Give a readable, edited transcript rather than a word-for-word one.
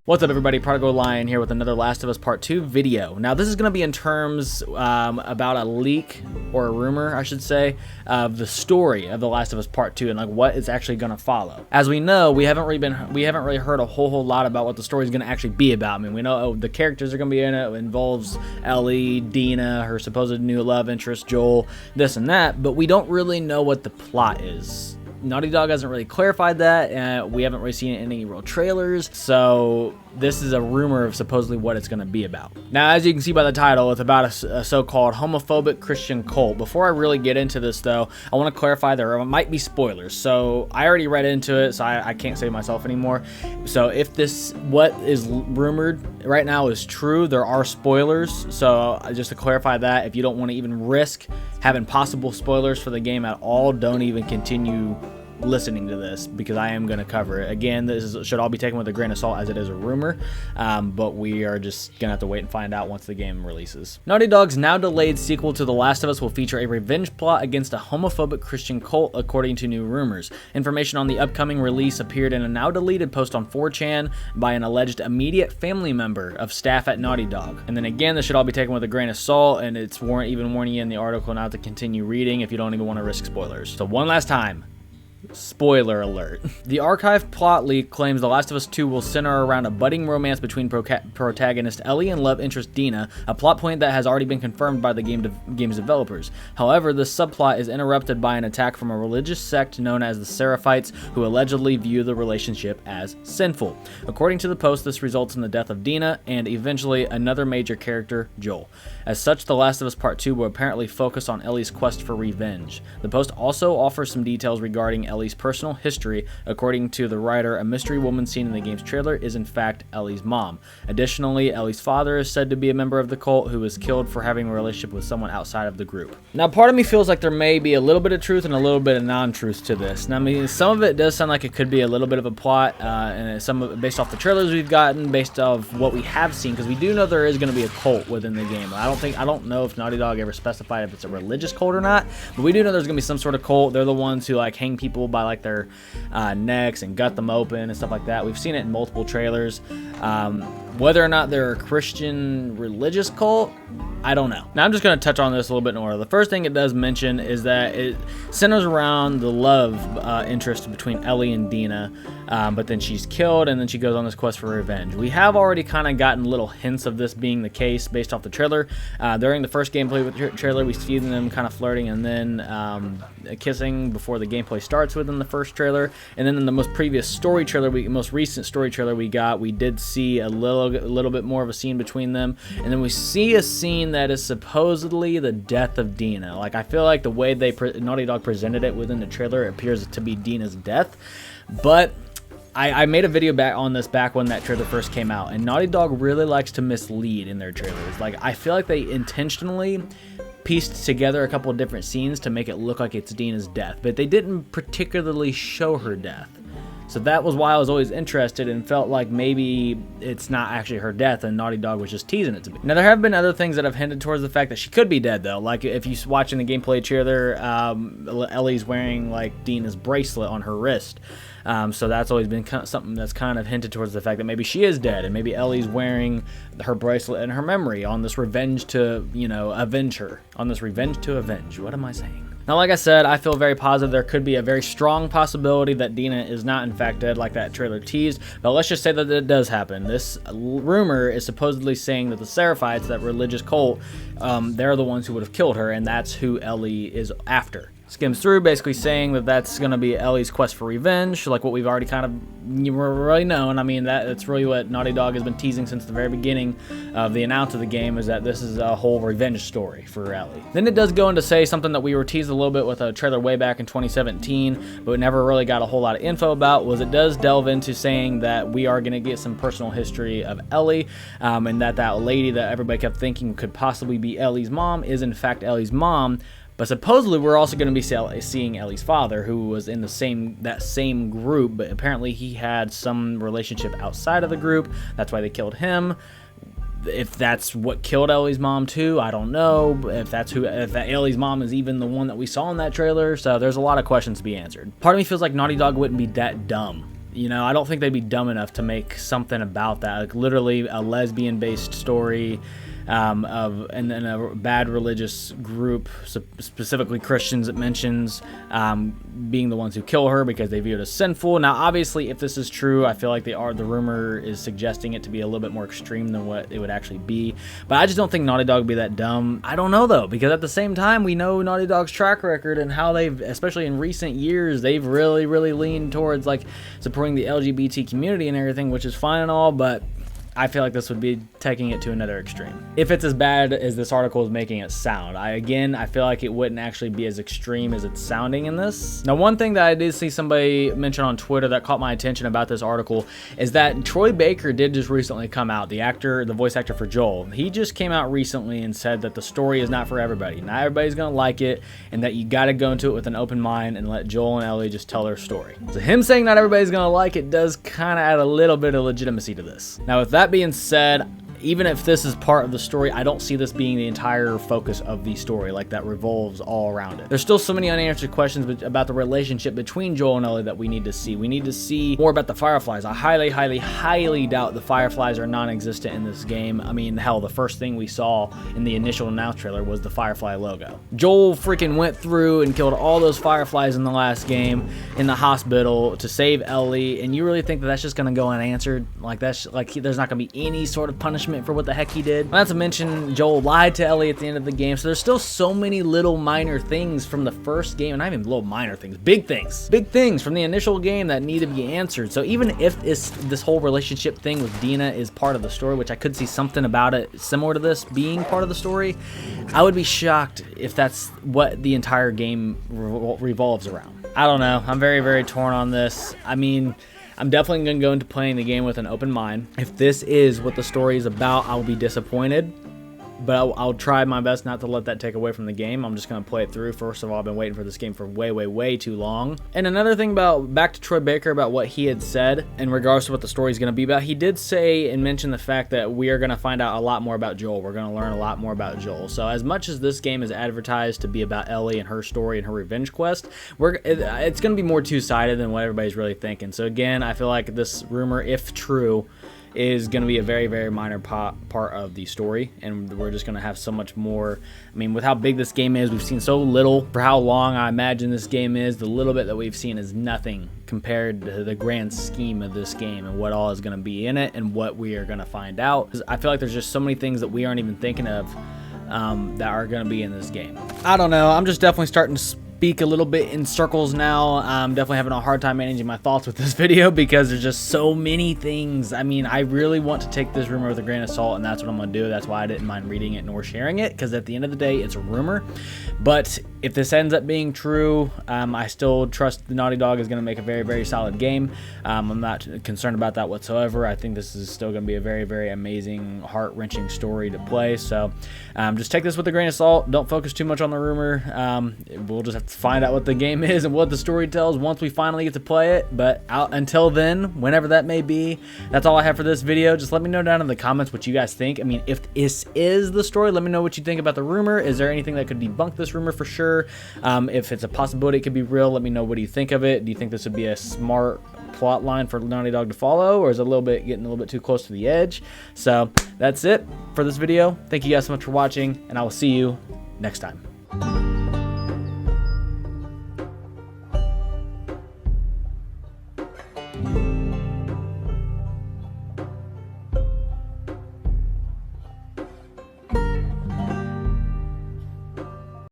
What's up, everybody? Prodigal Lion here with another Last of Us Part 2 video. Now, this is going to be in terms about a leak, or a rumor, I should say, of the story of The Last of Us Part 2 and like what is actually going to follow. As we know, we haven't really heard a whole lot about what the story is going to actually be about. I mean, we know the characters are going to be in it. It involves Ellie, Dina, her supposed new love interest, Joel, this and that, but we don't really know what the plot is. Naughty Dog hasn't really clarified that. We haven't really seen any real trailers, so this is a rumor of supposedly what it's going to be about. Now, as you can see by the title, it's about a so-called homophobic Christian cult. Before I really get into this, though, I want to clarify there might be spoilers. So I already read into it, so I can't say myself anymore. So if what is rumored right now is true, there are spoilers. So just to clarify that, if you don't want to even risk having possible spoilers for the game at all, don't even continue listening to this, because I am going to cover it. Again, should all be taken with a grain of salt, as it is a rumor, but we are just going to have to wait and find out once the game releases. Naughty Dog's now delayed sequel to The Last of Us will feature a revenge plot against a homophobic Christian cult, according to new rumors. Information on the upcoming release appeared in a now deleted post on 4chan by an alleged immediate family member of staff at Naughty Dog. And then again, this should all be taken with a grain of salt, and it's even warning you in the article not to continue reading if you don't even want to risk spoilers. So one last time, spoiler alert. The archive plot leak claims The Last of Us 2 will center around a budding romance between protagonist Ellie and love interest Dina, a plot point that has already been confirmed by the game's developers. However, this subplot is interrupted by an attack from a religious sect known as the Seraphites, who allegedly view the relationship as sinful. According to the post, this results in the death of Dina and eventually another major character, Joel. As such, The Last of Us Part 2 will apparently focus on Ellie's quest for revenge. The post also offers some details regarding Ellie's personal history. According to the writer, a mystery woman seen in the game's trailer is in fact Ellie's mom. Additionally, Ellie's father is said to be a member of the cult who was killed for having a relationship with someone outside of the group. Now, part of me feels like there may be a little bit of truth and a little bit of non-truth to this. Now, I mean, some of it does sound like it could be a little bit of a plot, and some of it based off the trailers we've gotten, based off what we have seen, because we do know there is going to be a cult within the game. I don't know if Naughty Dog ever specified if it's a religious cult or not, but we do know there's going to be some sort of cult. They're the ones who like hang people by like their necks and gut them open and stuff like that. We've seen it in multiple trailers. Whether or not they're a Christian religious cult, I don't know. Now, I'm just going to touch on this a little bit more. The first thing it does mention is that it centers around the love interest between Ellie and Dina, but then she's killed and then she goes on this quest for revenge. We have already kind of gotten little hints of this being the case based off the trailer. During the first gameplay with the trailer, we see them kind of flirting and then kissing before the gameplay starts within the first trailer. And then in the most recent story trailer we got, we did see a little bit more of a scene between them, and then we see a scene that is supposedly the death of Dina. Like, I feel like the way Naughty Dog presented it within the trailer, it appears to be Dina's death, but I made a video back when that trailer first came out, and Naughty Dog really likes to mislead in their trailers. Like, I feel like they intentionally pieced together a couple of different scenes to make it look like it's Dina's death, but they didn't particularly show her death. So that was why I was always interested and felt like maybe it's not actually her death and Naughty Dog was just teasing it to me. Now, there have been other things that have hinted towards the fact that she could be dead, though. Like, if you're watching the gameplay trailer, Ellie's wearing, like, Dina's bracelet on her wrist. So that's always been something that's kind of hinted towards the fact that maybe she is dead, and maybe Ellie's wearing her bracelet in her memory on this revenge to, avenge her. On this revenge to avenge. What am I saying? Now, like I said, I feel very positive there could be a very strong possibility that Dina is not in fact dead like that trailer teased, but let's just say that it does happen. This rumor is supposedly saying that the Seraphites, that religious cult, they're the ones who would have killed her, and that's who Ellie is after. Skims through, basically saying that that's going to be Ellie's quest for revenge, like what we've already kind of really known. I mean, that's really what Naughty Dog has been teasing since the very beginning of the announce of the game, is that this is a whole revenge story for Ellie. Then it does go into say something that we were teased a little bit with a trailer way back in 2017, but never really got a whole lot of info about, was it does delve into saying that we are going to get some personal history of Ellie, and that lady that everybody kept thinking could possibly be Ellie's mom is in fact Ellie's mom. But supposedly we're also going to be seeing Ellie's father, who was in that same group, but apparently he had some relationship outside of the group. That's why they killed him. If that's what killed Ellie's mom too, I don't know. If that Ellie's mom is even the one that we saw in that trailer. So there's a lot of questions to be answered. Part of me feels like Naughty Dog wouldn't be that dumb You know, I don't think they'd be dumb enough to make something about that, like literally a lesbian-based story and then a bad religious group, specifically Christians, it mentions being the ones who kill her because they view it as sinful. Now, obviously, if this is true, I feel like the rumor is suggesting it to be a little bit more extreme than what it would actually be. But I just don't think Naughty Dog would be that dumb. I don't know, though, because at the same time, we know Naughty Dog's track record and how they've, especially in recent years, they've really, really leaned towards like supporting the LGBT community and everything, which is fine and all, but I feel like this would be taking it to another extreme. If it's as bad as this article is making it sound, I feel like it wouldn't actually be as extreme as it's sounding in this. Now, one thing that I did see somebody mention on Twitter that caught my attention about this article is that Troy Baker did just recently come out, the voice actor for Joel. He just came out recently and said that the story is not for everybody. Not everybody's gonna like it, and that you gotta go into it with an open mind and let Joel and Ellie just tell their story. So him saying not everybody's gonna like it does kind of add a little bit of legitimacy to this. Now, with that being said, even if this is part of the story, I don't see this being the entire focus of the story, like that revolves all around it. There's still so many unanswered questions about the relationship between Joel and Ellie that we need to see. We need to see more about the Fireflies. I highly, highly, highly doubt the Fireflies are non-existent in this game. I mean, hell, the first thing we saw in the initial announce trailer was the Firefly logo. Joel freaking went through and killed all those Fireflies in the last game in the hospital to save Ellie, and you really think that that's just gonna go unanswered? Like, there's not gonna be any sort of punishment for what the heck he did? Not to mention, Joel lied to Ellie at the end of the game, so there's still so many little minor things from the first game, and not even little minor things, big things from the initial game that need to be answered. So even if this whole relationship thing with Dina is part of the story, which I could see something about it similar to this being part of the story, I would be shocked if that's what the entire game revolves around. I don't know. I'm very, very torn on this. I mean, I'm definitely going to go into playing the game with an open mind. If this is what the story is about, I'll be disappointed. But I'll try my best not to let that take away from the game. I'm just going to play it through. First of all, I've been waiting for this game for way, way, way too long. And another thing back to Troy Baker about what he had said in regards to what the story is going to be about. He did say and mention the fact that we are going to find out a lot more about Joel. We're going to learn a lot more about Joel. So as much as this game is advertised to be about Ellie and her story and her revenge quest, it's going to be more two-sided than what everybody's really thinking. So again, I feel like this rumor, if true, is going to be a very, very minor part of the story, and we're just going to have so much more. I mean, with how big this game is, we've seen so little for how long I imagine this game is. The little bit that we've seen is nothing compared to the grand scheme of this game and what all is going to be in it and what we are going to find out. I feel like there's just so many things that we aren't even thinking of that are going to be in this game. I don't know. I'm just definitely starting to speak a little bit in circles now. I'm definitely having a hard time managing my thoughts with this video because there's just so many things. I mean, I really want to take this rumor with a grain of salt, and that's what I'm going to do. That's why I didn't mind reading it nor sharing it, because at the end of the day, it's a rumor. But if this ends up being true, I still trust the Naughty Dog is going to make a very, very solid game. I'm not concerned about that whatsoever. I think this is still going to be a very, very amazing, heart-wrenching story to play. So just take this with a grain of salt. Don't focus too much on the rumor. We'll just have to find out what the game is and what the story tells once we finally get to play it. But until then, whenever that may be, that's all I have for this video. Just let me know down in the comments what you guys think. I mean, if this is the story, let me know what you think about the rumor. Is there anything that could debunk this rumor for sure? If it's a possibility it could be real, let me know what do you think of it. Do you think this would be a smart plot line for Naughty Dog to follow, or is it getting a little bit too close to the edge? So that's it for this video. Thank you guys so much for watching, and I will see you next time.